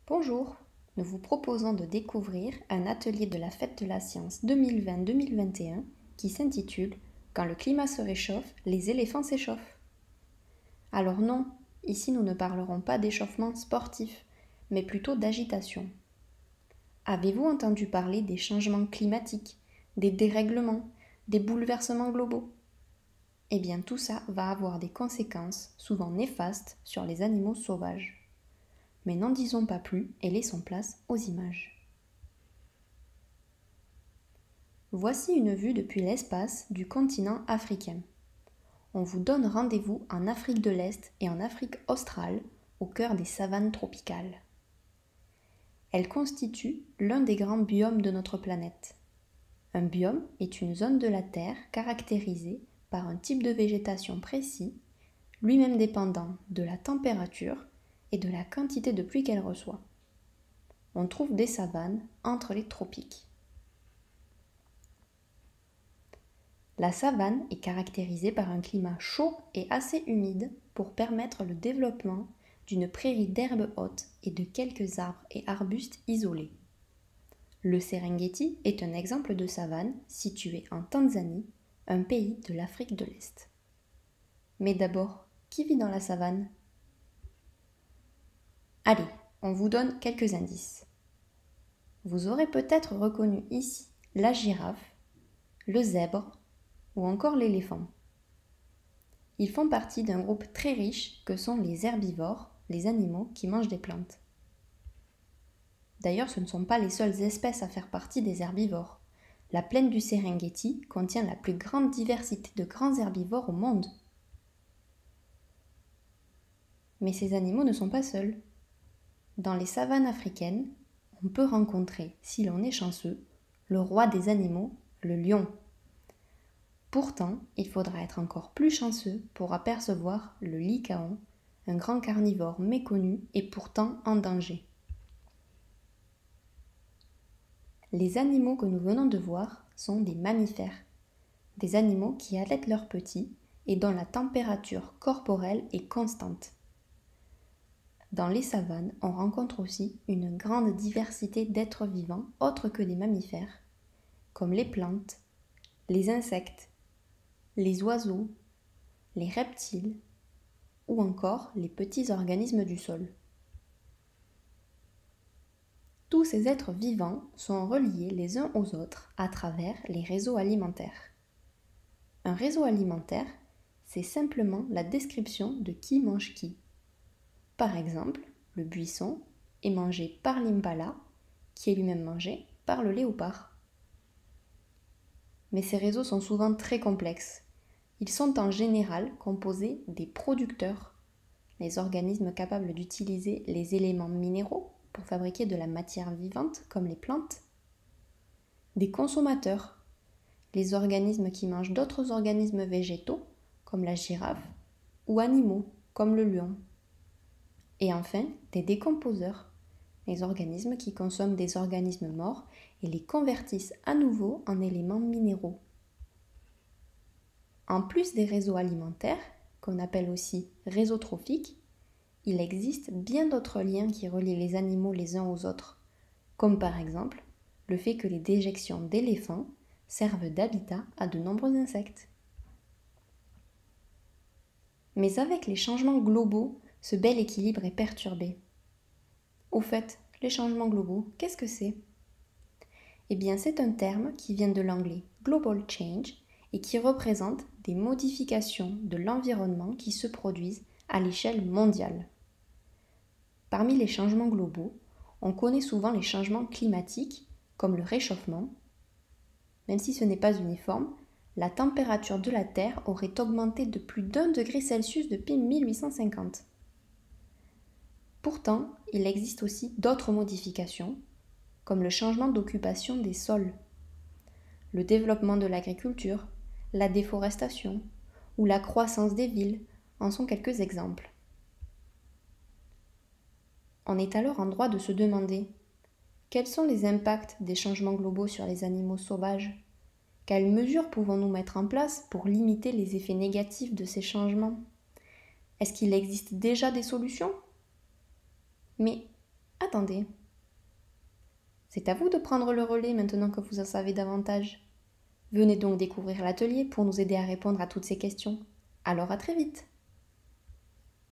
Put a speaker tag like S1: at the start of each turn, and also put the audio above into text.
S1: Bonjour, nous vous proposons de découvrir un atelier de la Fête de la Science 2020-2021 qui s'intitule Quand le climat se réchauffe, les éléphants s'échauffent. Alors non, ici nous ne parlerons pas d'échauffement sportif, mais plutôt d'agitation. Avez-vous entendu parler des changements climatiques, des dérèglements, des bouleversements globaux? Eh bien tout ça va avoir des conséquences souvent néfastes sur les animaux sauvages. Mais n'en disons pas plus et laissons place aux images. Voici une vue depuis l'espace du continent africain. On vous donne rendez-vous en Afrique de l'Est et en Afrique australe, au cœur des savanes tropicales. Elles constituent l'un des grands biomes de notre planète. Un biome est une zone de la Terre caractérisée par un type de végétation précis, lui-même dépendant de la température et de la quantité de pluie qu'elle reçoit. On trouve des savanes entre les tropiques. La savane est caractérisée par un climat chaud et assez humide pour permettre le développement d'une prairie d'herbes hautes et de quelques arbres et arbustes isolés. Le Serengeti est un exemple de savane situé en Tanzanie, un pays de l'Afrique de l'Est. Mais d'abord, qui vit dans la savane? Allez, on vous donne quelques indices. Vous aurez peut-être reconnu ici la girafe, le zèbre ou encore l'éléphant. Ils font partie d'un groupe très riche que sont les herbivores, les animaux qui mangent des plantes. D'ailleurs, ce ne sont pas les seules espèces à faire partie des herbivores. La plaine du Serengeti contient la plus grande diversité de grands herbivores au monde. Mais ces animaux ne sont pas seuls. Dans les savanes africaines, on peut rencontrer, si l'on est chanceux, le roi des animaux, le lion. Pourtant, il faudra être encore plus chanceux pour apercevoir le lycaon, un grand carnivore méconnu et pourtant en danger. Les animaux que nous venons de voir sont des mammifères, des animaux qui allaitent leurs petits et dont la température corporelle est constante. Dans les savanes, on rencontre aussi une grande diversité d'êtres vivants autres que des mammifères, comme les plantes, les insectes, les oiseaux, les reptiles ou encore les petits organismes du sol. Tous ces êtres vivants sont reliés les uns aux autres à travers les réseaux alimentaires. Un réseau alimentaire, c'est simplement la description de qui mange qui. Par exemple, le buisson est mangé par l'impala, qui est lui-même mangé par le léopard. Mais ces réseaux sont souvent très complexes. Ils sont en général composés des producteurs, les organismes capables d'utiliser les éléments minéraux pour fabriquer de la matière vivante comme les plantes, des consommateurs, les organismes qui mangent d'autres organismes végétaux comme la girafe ou animaux comme le lion, et enfin des décomposeurs, les organismes qui consomment des organismes morts et les convertissent à nouveau en éléments minéraux. En plus des réseaux alimentaires, qu'on appelle aussi réseaux trophiques, il existe bien d'autres liens qui relient les animaux les uns aux autres, comme par exemple le fait que les déjections d'éléphants servent d'habitat à de nombreux insectes. Mais avec les changements globaux, ce bel équilibre est perturbé. Au fait, les changements globaux, qu'est-ce que c'est? Eh bien, c'est un terme qui vient de l'anglais global change et qui représente des modifications de l'environnement qui se produisent à l'échelle mondiale. Parmi les changements globaux, on connaît souvent les changements climatiques comme le réchauffement. Même si ce n'est pas uniforme, la température de la Terre aurait augmenté de plus d'1 degré Celsius depuis 1850. Pourtant, il existe aussi d'autres modifications, comme le changement d'occupation des sols, le développement de l'agriculture, la déforestation ou la croissance des villes en sont quelques exemples. On est alors en droit de se demander quels sont les impacts des changements globaux sur les animaux sauvages? Quelles mesures pouvons-nous mettre en place pour limiter les effets négatifs de ces changements? Est-ce qu'il existe déjà des solutions? Mais Attendez, c'est à vous de prendre le relais maintenant que vous en savez davantage. Venez donc découvrir l'atelier pour nous aider à répondre à toutes ces questions. Alors à très vite!